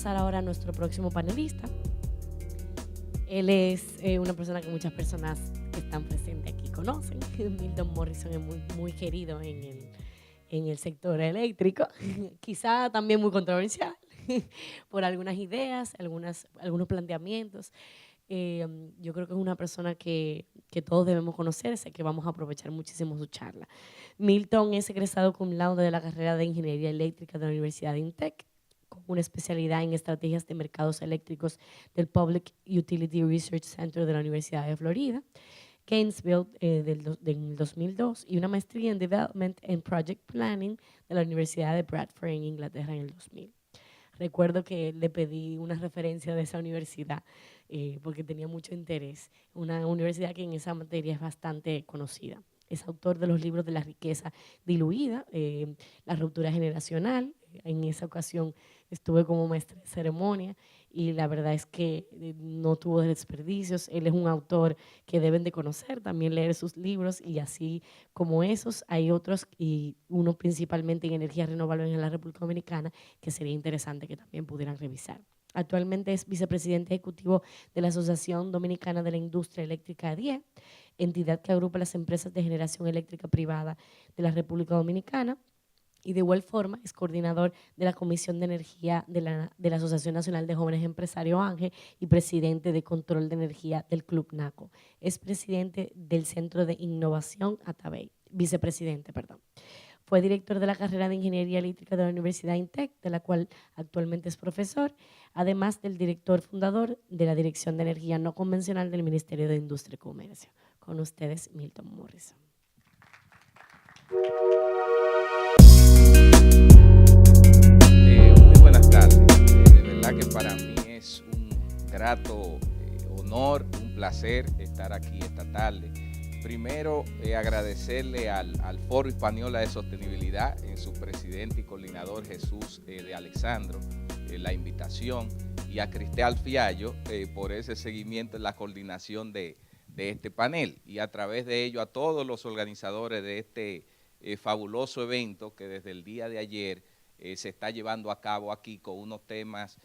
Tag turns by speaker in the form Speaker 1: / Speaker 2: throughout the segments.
Speaker 1: pasar ahora a nuestro próximo panelista. Él es una persona que muchas personas que están presentes aquí conocen. Milton Morrison es muy querido en el sector eléctrico, quizá también muy controversial por algunas ideas, algunos planteamientos. Yo creo que es una persona que todos debemos conocer, sé que vamos a aprovechar muchísimo su charla. Milton es egresado cum laude de la carrera de Ingeniería Eléctrica de la Universidad de INTEC, con una especialidad en estrategias de mercados eléctricos del Public Utility Research Center de la Universidad de Florida, Gainesville del 2002, y una maestría en Development and Project Planning de la Universidad de Bradford en Inglaterra en el 2000. Recuerdo que le pedí una referencia de esa universidad porque tenía mucho interés. Una universidad que en esa materia es bastante conocida. Es autor de los libros de La riqueza diluida, La ruptura generacional. En esa ocasión estuve como maestra de ceremonia y la verdad es que no tuvo desperdicios. Él es un autor que deben de conocer, también leer sus libros, y así como esos hay otros, y uno principalmente en energías renovables en la República Dominicana, que sería interesante que también pudieran revisar. Actualmente es vicepresidente ejecutivo de la Asociación Dominicana de la Industria Eléctrica ADIE, entidad que agrupa las empresas de generación eléctrica privada de la República Dominicana, y de igual forma es coordinador de la Comisión de Energía de la Asociación Nacional de Jóvenes Empresarios ANGE y presidente de Control de Energía del Club NACO. Es presidente del Centro de Innovación Atabey, vicepresidente, perdón. Fue director de la carrera de Ingeniería Eléctrica de la Universidad INTEC, de la cual actualmente es profesor, además del director fundador de la Dirección de Energía No Convencional del Ministerio de Industria y Comercio. Con ustedes, Milton Morrison.
Speaker 2: Muy buenas tardes. De verdad que para mí es un grato honor, un placer estar aquí esta tarde. Primero, agradecerle al Foro Hispaniola de Sostenibilidad, en su presidente y coordinador Jesús de Alexandro, la invitación, y a Cristel Fiallo por ese seguimiento en la coordinación de este panel, y a través de ello a todos los organizadores de este fabuloso evento que desde el día de ayer se está llevando a cabo aquí con unos temas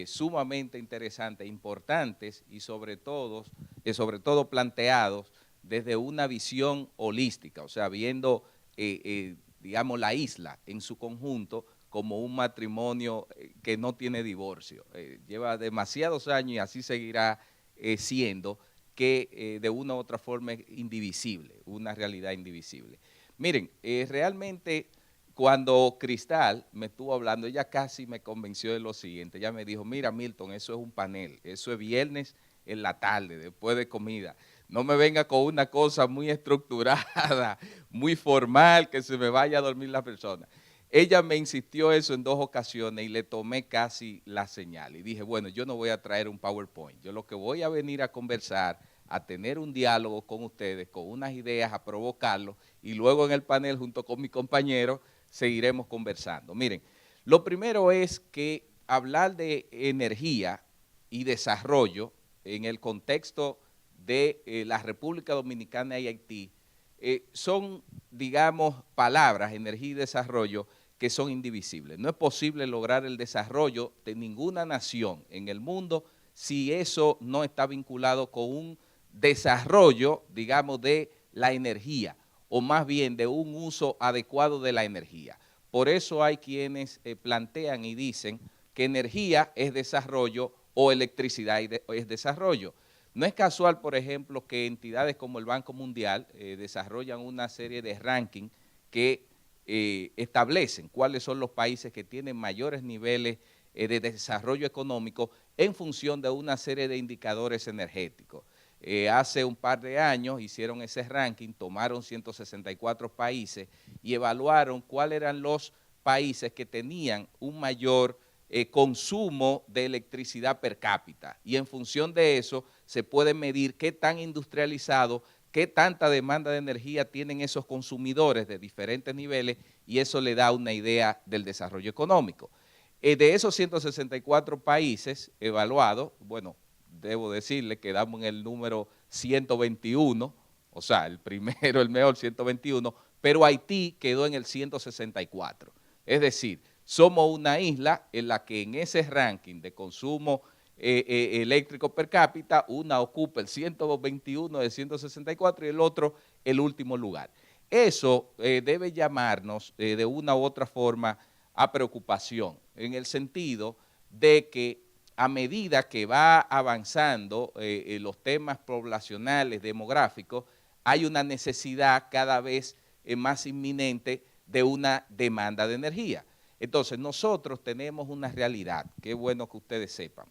Speaker 2: sumamente interesantes, importantes, y sobre todo planteados desde una visión holística, o sea, viendo, digamos, la isla en su conjunto como un matrimonio que no tiene divorcio. Lleva demasiados años y así seguirá siendo, que de una u otra forma es indivisible, una realidad indivisible. Miren, realmente cuando Cristal me estuvo hablando, ella casi me convenció de lo siguiente. Ella me dijo, mira Milton, eso es un panel, eso es viernes en la tarde, después de comida. No me venga con una cosa muy estructurada, muy formal, que se me vaya a dormir la persona. Ella me insistió eso en 2 ocasiones y le tomé casi la señal. Y dije, bueno, yo no voy a traer un PowerPoint. Yo lo que voy a venir a conversar, a tener un diálogo con ustedes, con unas ideas, a provocarlos, y luego en el panel, junto con mi compañero, seguiremos conversando. Miren, lo primero es que hablar de energía y desarrollo en el contexto de la República Dominicana y Haití son, digamos, palabras, energía y desarrollo, que son indivisibles. No es posible lograr el desarrollo de ninguna nación en el mundo si eso no está vinculado con un desarrollo, digamos, de la energía, o más bien de un uso adecuado de la energía. Por eso hay quienes plantean y dicen que energía es desarrollo o electricidad es desarrollo. No es casual, por ejemplo, que entidades como el Banco Mundial desarrollan una serie de rankings que establecen cuáles son los países que tienen mayores niveles de desarrollo económico en función de una serie de indicadores energéticos. Hace un par de años hicieron ese ranking, tomaron 164 países y evaluaron cuáles eran los países que tenían un mayor consumo de electricidad per cápita, y en función de eso se puede medir qué tan industrializado, qué tanta demanda de energía tienen esos consumidores de diferentes niveles, y eso le da una idea del desarrollo económico. De esos 164 países evaluados, bueno, debo decirle que quedamos en el número 121, o sea, el primero, el mejor, 121, pero Haití quedó en el 164. Es decir, somos una isla en la que en ese ranking de consumo eléctrico per cápita, una ocupa el 121 de 164 y el otro el último lugar. Eso debe llamarnos de una u otra forma a preocupación, en el sentido de que a medida que va avanzando los temas poblacionales, demográficos, hay una necesidad cada vez más inminente de una demanda de energía. Entonces, nosotros tenemos una realidad, que es bueno que ustedes sepan.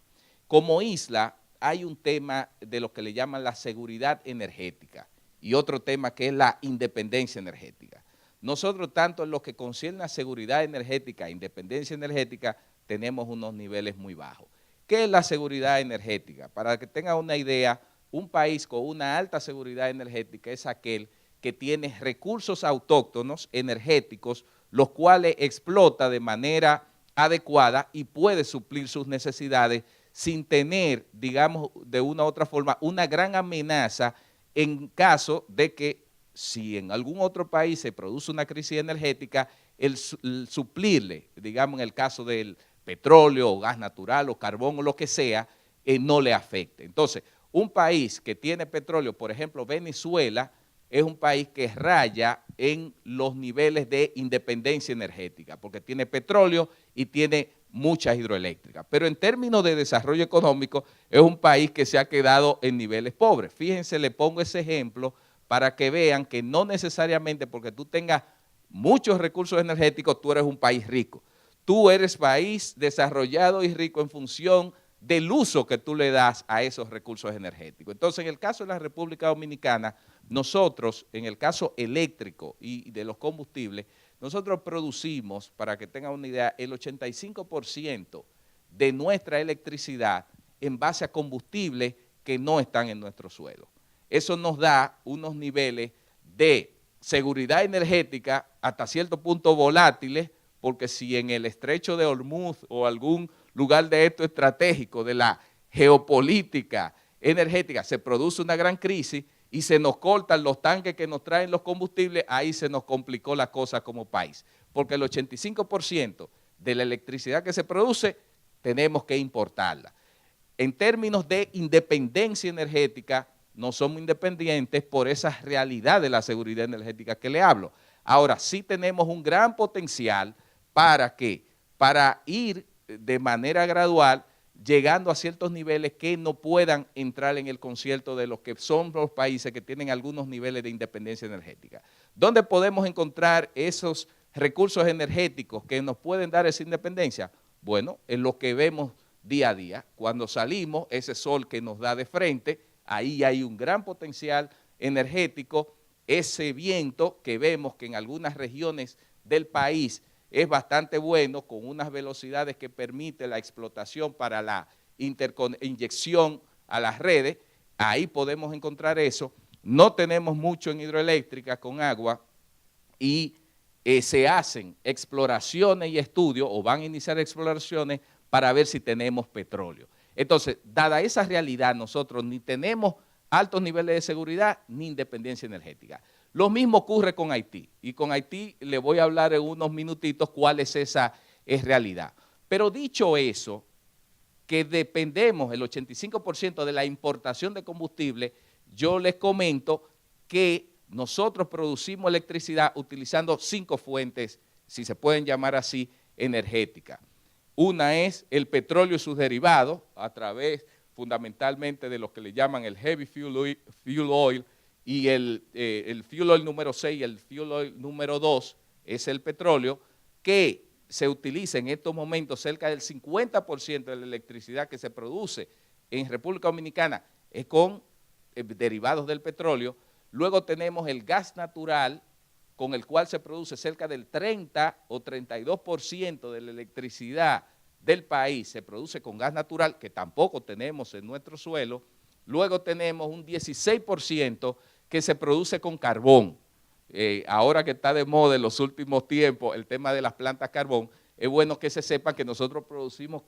Speaker 2: Como isla, hay un tema de lo que le llaman la seguridad energética y otro tema que es la independencia energética. Nosotros, tanto en lo que concierne a seguridad energética e independencia energética, tenemos unos niveles muy bajos. ¿Qué es la seguridad energética? Para que tengan una idea, un país con una alta seguridad energética es aquel que tiene recursos autóctonos energéticos, los cuales explota de manera adecuada y puede suplir sus necesidades sin tener, digamos, de una u otra forma, una gran amenaza en caso de que si en algún otro país se produce una crisis energética, el suplirle, digamos, en el caso del petróleo o gas natural o carbón o lo que sea, no le afecte. Entonces, un país que tiene petróleo, por ejemplo, Venezuela, es un país que raya en los niveles de independencia energética, porque tiene petróleo y tiene muchas hidroeléctricas. Pero en términos de desarrollo económico, es un país que se ha quedado en niveles pobres. Fíjense, le pongo ese ejemplo para que vean que no necesariamente porque tú tengas muchos recursos energéticos, tú eres un país rico. Tú eres país desarrollado y rico en función del uso que tú le das a esos recursos energéticos. Entonces, en el caso de la República Dominicana, nosotros, en el caso eléctrico y de los combustibles, nosotros producimos, para que tengan una idea, el 85% de nuestra electricidad en base a combustibles que no están en nuestro suelo. Eso nos da unos niveles de seguridad energética hasta cierto punto volátiles, porque si en el estrecho de Hormuz o algún lugar de esto estratégico de la geopolítica energética se produce una gran crisis y se nos cortan los tanques que nos traen los combustibles, ahí se nos complicó la cosa como país, porque el 85% de la electricidad que se produce tenemos que importarla. En términos de independencia energética, no somos independientes por esa realidad de la seguridad energética que le hablo. Ahora, sí tenemos un gran potencial para ir de manera gradual llegando a ciertos niveles que no puedan entrar en el concierto de los que son los países que tienen algunos niveles de independencia energética. ¿Dónde podemos encontrar esos recursos energéticos que nos pueden dar esa independencia? Bueno, en lo que vemos día a día. Cuando salimos, ese sol que nos da de frente, ahí hay un gran potencial energético. Ese viento que vemos que en algunas regiones del país es bastante bueno, con unas velocidades que permite la explotación para la inyección a las redes, ahí podemos encontrar eso. No tenemos mucho en hidroeléctrica con agua y se hacen exploraciones y estudios, o van a iniciar exploraciones para ver si tenemos petróleo. Entonces, dada esa realidad, nosotros ni tenemos altos niveles de seguridad ni independencia energética. Lo mismo ocurre con Haití, y con Haití le voy a hablar en unos minutitos cuál es esa realidad. Pero dicho eso, que dependemos el 85% de la importación de combustible, yo les comento que nosotros producimos electricidad utilizando 5 fuentes, si se pueden llamar así, energéticas. Una es el petróleo y sus derivados, a través fundamentalmente de lo que le llaman el heavy fuel oil, y el fuel oil número 6 y el fuel oil número 2 es el petróleo, que se utiliza en estos momentos cerca del 50% de la electricidad que se produce en República Dominicana es con derivados del petróleo. Luego tenemos el gas natural, con el cual se produce cerca del 30 o 32% de la electricidad del país se produce con gas natural, que tampoco tenemos en nuestro suelo. Luego tenemos un 16% que se produce con carbón. Ahora que está de moda en los últimos tiempos el tema de las plantas carbón, es bueno que se sepa que nosotros producimos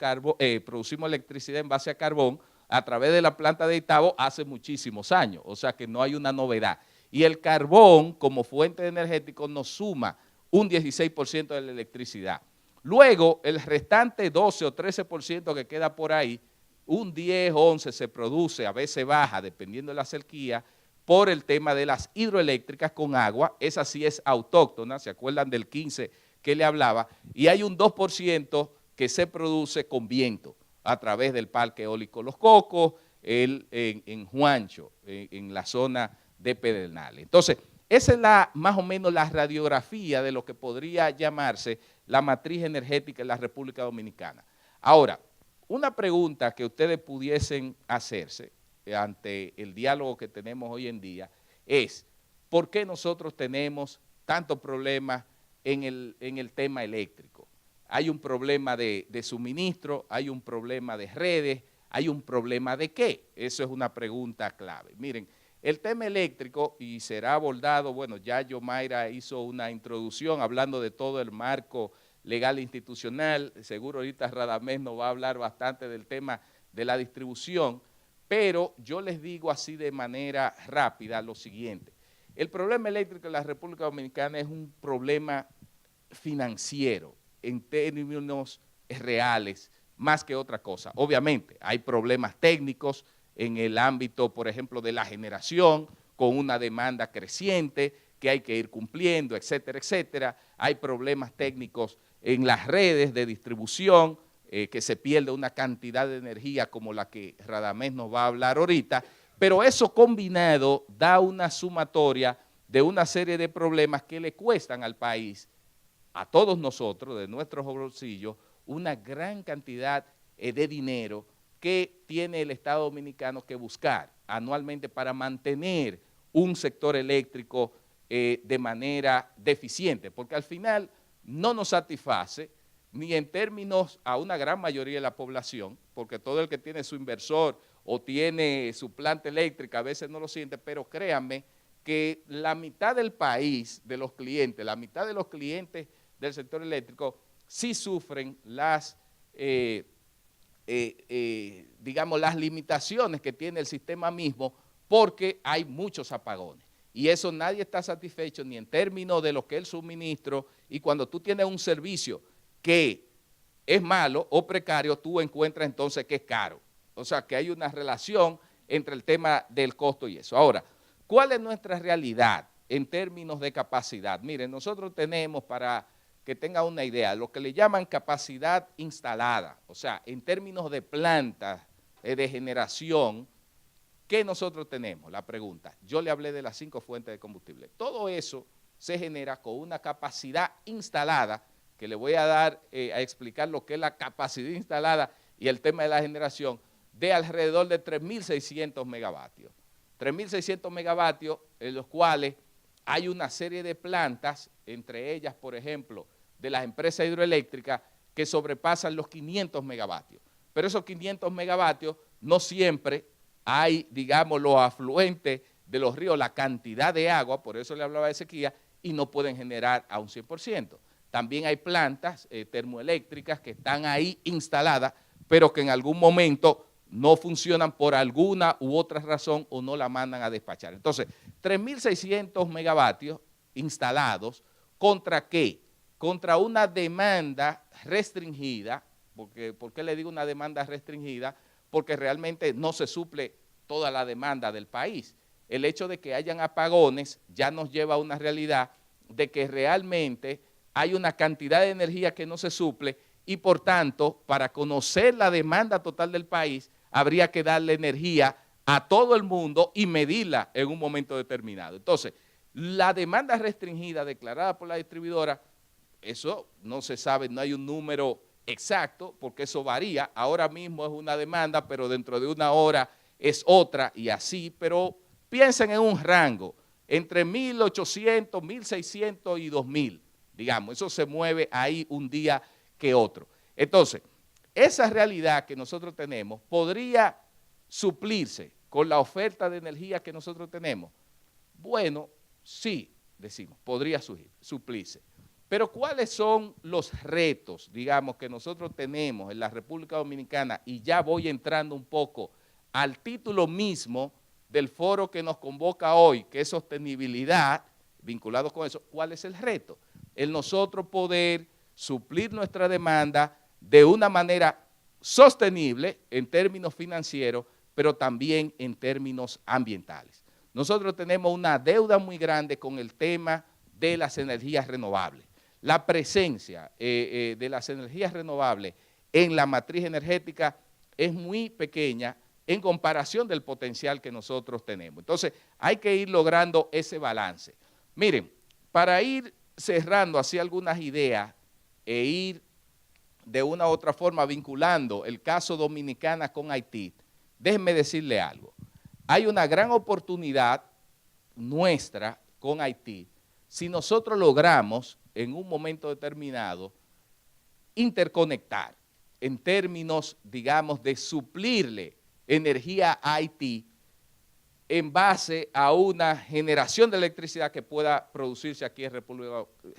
Speaker 2: electricidad en base a carbón a través de la planta de Itabo hace muchísimos años, o sea que no hay una novedad. Y el carbón como fuente energética nos suma un 16% de la electricidad. Luego, el restante 12 o 13% que queda por ahí, un 10, 11 se produce, a veces baja, dependiendo de la sequía, por el tema de las hidroeléctricas con agua. Esa sí es autóctona, ¿se acuerdan del 15 que le hablaba? Y hay un 2% que se produce con viento a través del Parque Eólico Los Cocos, en Juancho, en la zona de Pedernales. Entonces, esa es más o menos la radiografía de lo que podría llamarse la matriz energética en la República Dominicana. Ahora, una pregunta que ustedes pudiesen hacerse ante el diálogo que tenemos hoy en día es, ¿por qué nosotros tenemos tantos problemas en el tema eléctrico? Hay un problema de suministro, hay un problema de redes, hay un problema de qué. Eso es una pregunta clave. Miren, el tema eléctrico, y será abordado, bueno, ya Yomaira hizo una introducción hablando de todo el marco legal e institucional, seguro ahorita Radamés nos va a hablar bastante del tema de la distribución, pero yo les digo así de manera rápida lo siguiente. El problema eléctrico en la República Dominicana es un problema financiero, en términos reales, más que otra cosa. Obviamente, hay problemas técnicos en el ámbito, por ejemplo, de la generación, con una demanda creciente que hay que ir cumpliendo, etcétera, etcétera. Hay problemas técnicos en las redes de distribución, que se pierde una cantidad de energía como la que Radamés nos va a hablar ahorita, pero eso combinado da una sumatoria de una serie de problemas que le cuestan al país, a todos nosotros, de nuestros bolsillos, una gran cantidad de dinero que tiene el Estado Dominicano que buscar anualmente para mantener un sector eléctrico de manera deficiente, porque al final no nos satisface ni en términos a una gran mayoría de la población, porque todo el que tiene su inversor o tiene su planta eléctrica a veces no lo siente, pero créanme que la mitad del país, de los clientes, la mitad de los clientes del sector eléctrico sí sufren digamos, las limitaciones que tiene el sistema mismo porque hay muchos apagones. Y eso nadie está satisfecho ni en términos de lo que es el suministro, y cuando tú tienes un servicio que es malo o precario, tú encuentras entonces que es caro. O sea, que hay una relación entre el tema del costo y eso. Ahora, ¿cuál es nuestra realidad en términos de capacidad? Miren, nosotros tenemos, para que tengan una idea, lo que le llaman capacidad instalada, o sea, en términos de plantas de generación, ¿qué nosotros tenemos? La pregunta, yo le hablé de las 5 fuentes de combustible. Todo eso se genera con una capacidad instalada, que le voy a dar a explicar lo que es la capacidad instalada y el tema de la generación, de alrededor de 3.600 megavatios. 3.600 megavatios en los cuales hay una serie de plantas, entre ellas, por ejemplo, de las empresas hidroeléctricas, que sobrepasan los 500 megavatios. Pero esos 500 megavatios no siempre hay, digamos, los afluentes de los ríos, la cantidad de agua, por eso le hablaba de sequía, y no pueden generar a un 100%. También hay plantas termoeléctricas que están ahí instaladas, pero que en algún momento no funcionan por alguna u otra razón o no la mandan a despachar. Entonces, 3.600 megavatios instalados, ¿contra qué? Contra una demanda restringida. ¿Por qué le digo una demanda restringida? Porque realmente no se suple toda la demanda del país. El hecho de que hayan apagones ya nos lleva a una realidad de que realmente hay una cantidad de energía que no se suple y por tanto, para conocer la demanda total del país, habría que darle energía a todo el mundo y medirla en un momento determinado. Entonces, la demanda restringida declarada por la distribuidora, eso no se sabe, no hay un número exacto porque eso varía. Ahora mismo es una demanda, pero dentro de una hora es otra y así, pero piensen en un rango entre 1.800, 1.600 y 2.000, digamos, eso se mueve ahí un día que otro. Entonces, esa realidad que nosotros tenemos podría suplirse con la oferta de energía que nosotros tenemos. Bueno, sí, decimos, podría suplirse. Pero ¿cuáles son los retos, digamos, que nosotros tenemos en la República Dominicana? Y ya voy entrando un poco al título mismo del foro que nos convoca hoy, que es sostenibilidad, vinculado con eso. ¿Cuál es el reto? El nosotros poder suplir nuestra demanda de una manera sostenible en términos financieros, pero también en términos ambientales. Nosotros tenemos una deuda muy grande con el tema de las energías renovables. La presencia de las energías renovables en la matriz energética es muy pequeña en comparación del potencial que nosotros tenemos. Entonces, hay que ir logrando ese balance. Miren, para ir cerrando así algunas ideas e ir de una u otra forma vinculando el caso Dominicana con Haití, déjenme decirle algo. Hay una gran oportunidad nuestra con Haití si nosotros logramos en un momento determinado interconectar en términos, digamos, de suplirle energía a Haití en base a una generación de electricidad que pueda producirse aquí en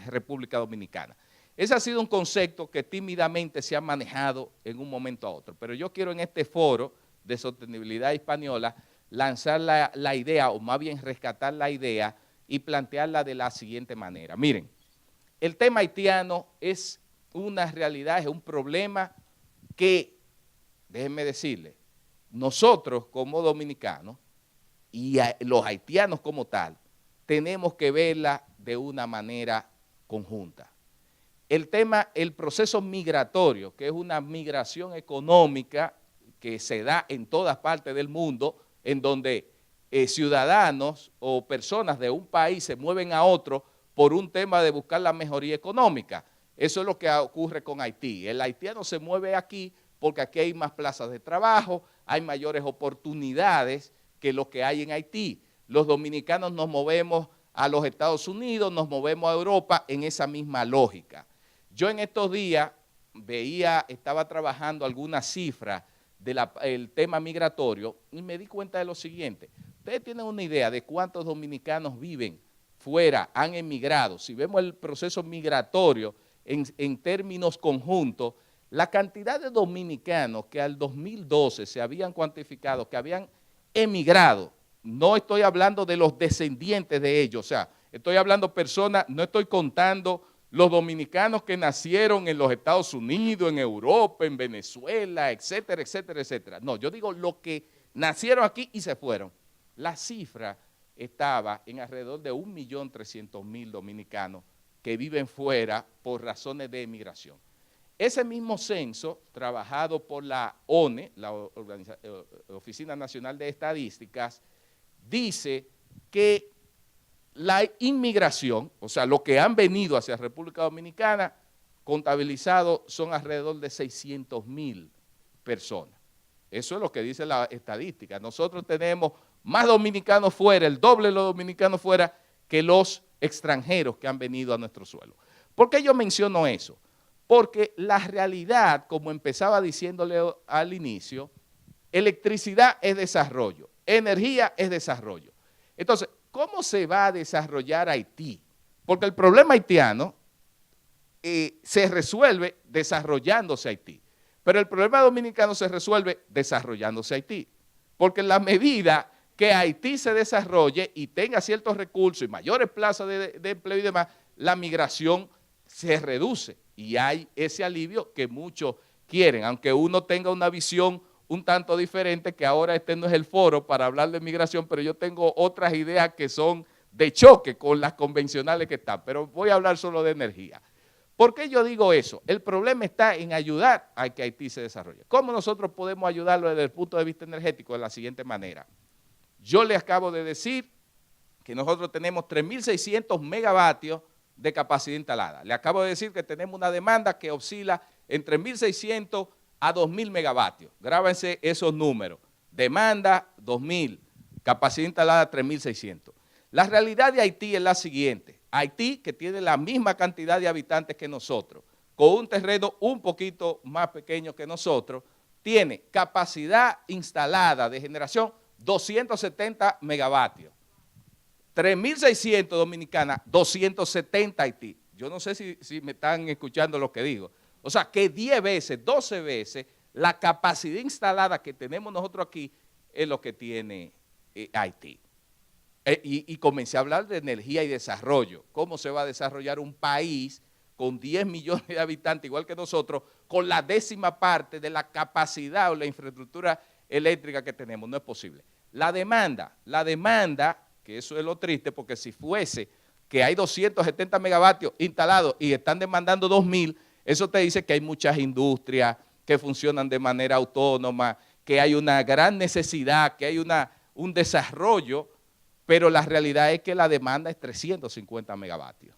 Speaker 2: República Dominicana. Ese ha sido un concepto que tímidamente se ha manejado en un momento a otro, pero yo quiero en este foro de sostenibilidad española lanzar la idea, o más bien rescatar la idea y plantearla de la siguiente manera. Miren, el tema haitiano es una realidad, es un problema que, déjenme decirle, nosotros como dominicanos y los haitianos como tal, tenemos que verla de una manera conjunta. El tema, el proceso migratorio, que es una migración económica que se da en todas partes del mundo, en donde ciudadanos o personas de un país se mueven a otro por un tema de buscar la mejoría económica. Eso es lo que ocurre con Haití. El haitiano se mueve aquí porque aquí hay más plazas de trabajo, hay mayores oportunidades que lo que hay en Haití. Los dominicanos nos movemos a los Estados Unidos, nos movemos a Europa en esa misma lógica. Yo en estos días estaba trabajando algunas cifras del tema migratorio y me di cuenta de lo siguiente. Ustedes tienen una idea de cuántos dominicanos viven fuera, han emigrado. Si vemos el proceso migratorio en términos conjuntos, la cantidad de dominicanos que al 2012 se habían cuantificado, que habían emigrado, no estoy hablando de los descendientes de ellos, o sea, estoy hablando personas, no estoy contando los dominicanos que nacieron en los Estados Unidos, en Europa, en Venezuela, etcétera, etcétera, etcétera. No, yo digo los que nacieron aquí y se fueron. La cifra estaba en alrededor de 1.300.000 dominicanos que viven fuera por razones de emigración. Ese mismo censo, trabajado por la ONE, la Oficina Nacional de Estadísticas, dice que la inmigración, o sea, lo que han venido hacia República Dominicana, contabilizado son alrededor de 600.000 personas. Eso es lo que dice la estadística. Nosotros tenemos más dominicanos fuera, el doble de los dominicanos fuera, que los extranjeros que han venido a nuestro suelo. ¿Por qué yo menciono eso? Porque la realidad, como empezaba diciéndole al inicio, electricidad es desarrollo, energía es desarrollo. Entonces, ¿cómo se va a desarrollar Haití? Porque el problema haitiano se resuelve desarrollándose Haití, pero el problema dominicano se resuelve desarrollándose Haití, porque en la medida que Haití se desarrolle y tenga ciertos recursos y mayores plazas de empleo y demás, la migración se reduce y hay ese alivio que muchos quieren, aunque uno tenga una visión un tanto diferente, que ahora este no es el foro para hablar de migración, pero yo tengo otras ideas que son de choque con las convencionales que están, pero voy a hablar solo de energía. ¿Por qué yo digo eso? El problema está en ayudar a que Haití se desarrolle. ¿Cómo nosotros podemos ayudarlo desde el punto de vista energético? De la siguiente manera. Yo les acabo de decir que nosotros tenemos 3.600 megavatios de capacidad instalada. Le acabo de decir que tenemos una demanda que oscila entre 1.600 a 2.000 megavatios. Grábense esos números. Demanda, 2.000. Capacidad instalada, 3.600. La realidad de Haití es la siguiente. Haití, que tiene la misma cantidad de habitantes que nosotros, con un terreno un poquito más pequeño que nosotros, tiene capacidad instalada de generación 270 megavatios. 3.600 Dominicana, 270 Haití. Yo no sé si me están escuchando lo que digo. O sea, que 10 veces, 12 veces, la capacidad instalada que tenemos nosotros aquí es lo que tiene Haití. Y comencé a hablar de energía y desarrollo. ¿Cómo se va a desarrollar un país con 10 millones de habitantes, igual que nosotros, con la 10ª parte de la capacidad o la infraestructura eléctrica que tenemos. No es posible. La demanda, que eso es lo triste, porque si fuese que hay 270 megavatios instalados y están demandando 2.000, eso te dice que hay muchas industrias que funcionan de manera autónoma, que hay una gran necesidad, que hay un desarrollo, pero la realidad es que la demanda es 350 megavatios.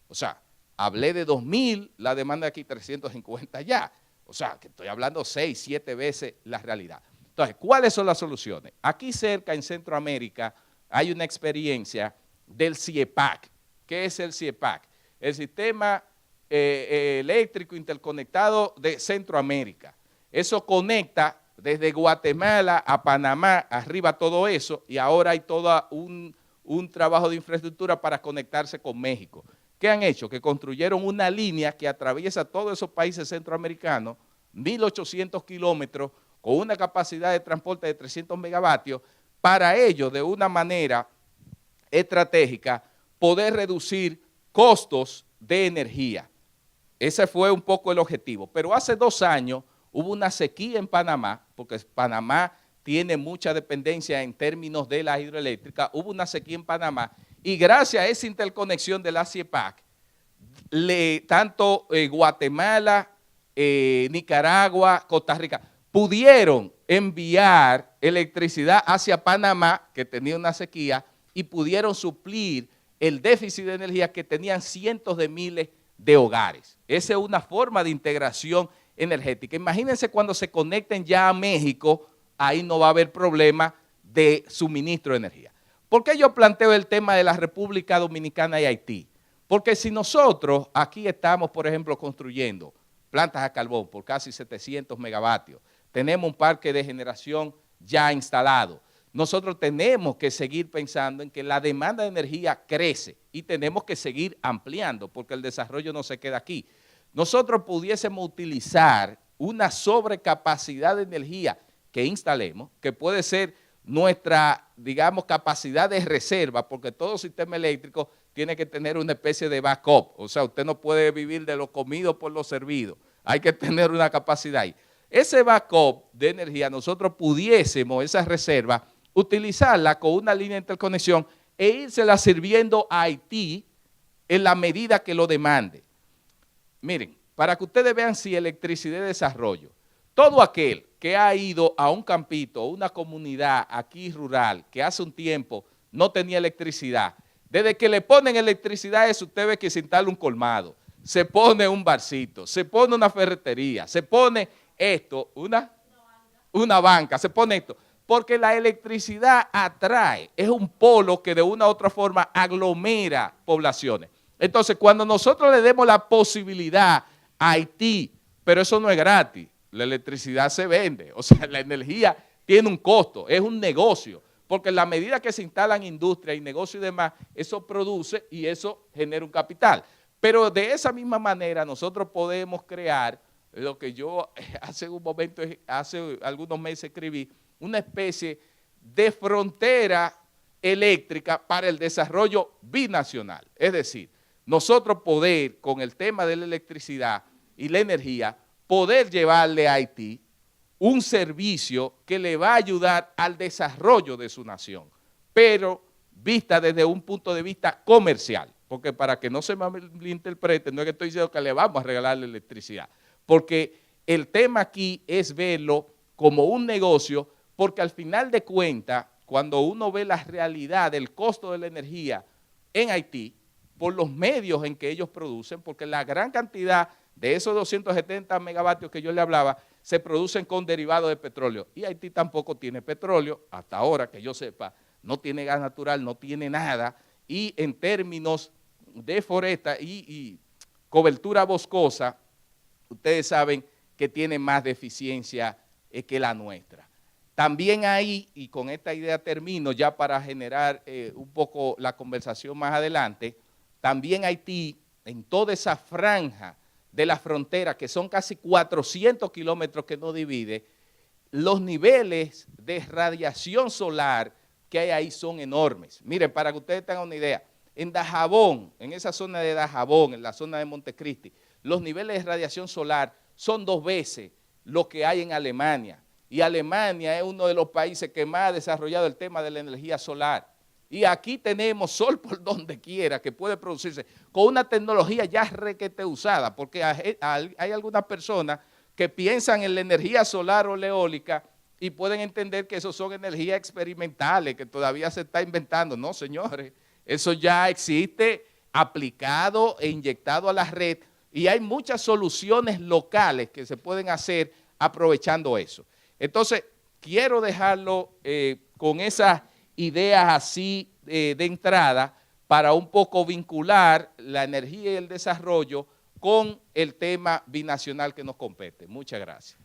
Speaker 2: O sea, hablé de 2.000, la demanda aquí 350 ya. O sea, que estoy hablando 6, 7 veces la realidad. Entonces, ¿cuáles son las soluciones? Aquí cerca, en Centroamérica, hay una experiencia del CIEPAC. ¿Qué es el CIEPAC? El Sistema Eléctrico Interconectado de Centroamérica. Eso conecta desde Guatemala a Panamá, arriba todo eso, y ahora hay todo un trabajo de infraestructura para conectarse con México. ¿Qué han hecho? Que construyeron una línea que atraviesa todos esos países centroamericanos, 1.800 kilómetros, con una capacidad de transporte de 300 megavatios, para ellos, de una manera estratégica, poder reducir costos de energía. Ese fue un poco el objetivo. Pero hace 2 años hubo una sequía en Panamá, porque Panamá tiene mucha dependencia en términos de la hidroeléctrica, hubo una sequía en Panamá, y gracias a esa interconexión de la CIEPAC, tanto Guatemala, Nicaragua, Costa Rica, pudieron enviar electricidad hacia Panamá, que tenía una sequía, y pudieron suplir el déficit de energía que tenían cientos de miles de hogares. Esa es una forma de integración energética. Imagínense cuando se conecten ya a México, ahí no va a haber problema de suministro de energía. ¿Por qué yo planteo el tema de la República Dominicana y Haití? Porque si nosotros aquí estamos, por ejemplo, construyendo plantas a carbón por casi 700 megavatios, tenemos un parque de generación ya instalado, nosotros tenemos que seguir pensando en que la demanda de energía crece y tenemos que seguir ampliando porque el desarrollo no se queda aquí. Nosotros pudiésemos utilizar una sobrecapacidad de energía que instalemos, que puede ser nuestra, digamos, capacidad de reserva, porque todo sistema eléctrico tiene que tener una especie de backup. O sea, usted no puede vivir de lo comido por lo servido. Hay que tener una capacidad ahí. Ese backup de energía, nosotros pudiésemos, esa reserva, utilizarla con una línea de interconexión e írsela sirviendo a Haití en la medida que lo demande. Miren, para que ustedes vean si electricidad de desarrollo, todo aquel que ha ido a un campito, una comunidad aquí rural, que hace un tiempo no tenía electricidad, desde que le ponen electricidad a eso, usted ve que se instala un colmado, se pone un barcito, se pone una ferretería, se pone esto, una banca, se pone esto, porque la electricidad atrae, es un polo que de una u otra forma aglomera poblaciones. Entonces, cuando nosotros le demos la posibilidad a Haití, pero eso no es gratis, la electricidad se vende, o sea, la energía tiene un costo, es un negocio, porque en la medida que se instalan industrias y negocios y demás, eso produce y eso genera un capital. Pero de esa misma manera nosotros podemos crear lo que yo hace algunos meses escribí, una especie de frontera eléctrica para el desarrollo binacional. Es decir, nosotros poder, con el tema de la electricidad y la energía, poder llevarle a Haití un servicio que le va a ayudar al desarrollo de su nación, pero vista desde un punto de vista comercial, porque para que no se malinterprete, no es que estoy diciendo que le vamos a regalar la electricidad, porque el tema aquí es verlo como un negocio, porque al final de cuentas, cuando uno ve la realidad del costo de la energía en Haití, por los medios en que ellos producen, porque la gran cantidad de esos 270 megavatios que yo le hablaba, se producen con derivados de petróleo. Y Haití tampoco tiene petróleo, hasta ahora que yo sepa, no tiene gas natural, no tiene nada, y en términos de foresta y cobertura boscosa, ustedes saben que tiene más deficiencia que la nuestra. También ahí, y con esta idea termino ya para generar un poco la conversación más adelante, también Haití, en toda esa franja de la frontera, que son casi 400 kilómetros que nos divide, los niveles de radiación solar que hay ahí son enormes. Miren, para que ustedes tengan una idea, En Dajabón, en esa zona de Dajabón, en la zona de Montecristi, los niveles de radiación solar son 2 veces lo que hay en Alemania. Y Alemania es uno de los países que más ha desarrollado el tema de la energía solar. Y aquí tenemos sol por donde quiera que puede producirse con una tecnología ya requete usada, porque hay algunas personas que piensan en la energía solar o la eólica y pueden entender que eso son energías experimentales, que todavía se está inventando. No, señores, eso ya existe aplicado e inyectado a la red y hay muchas soluciones locales que se pueden hacer aprovechando eso. Entonces, quiero dejarlo con esas ideas así de entrada para un poco vincular la energía y el desarrollo con el tema binacional que nos compete. Muchas gracias.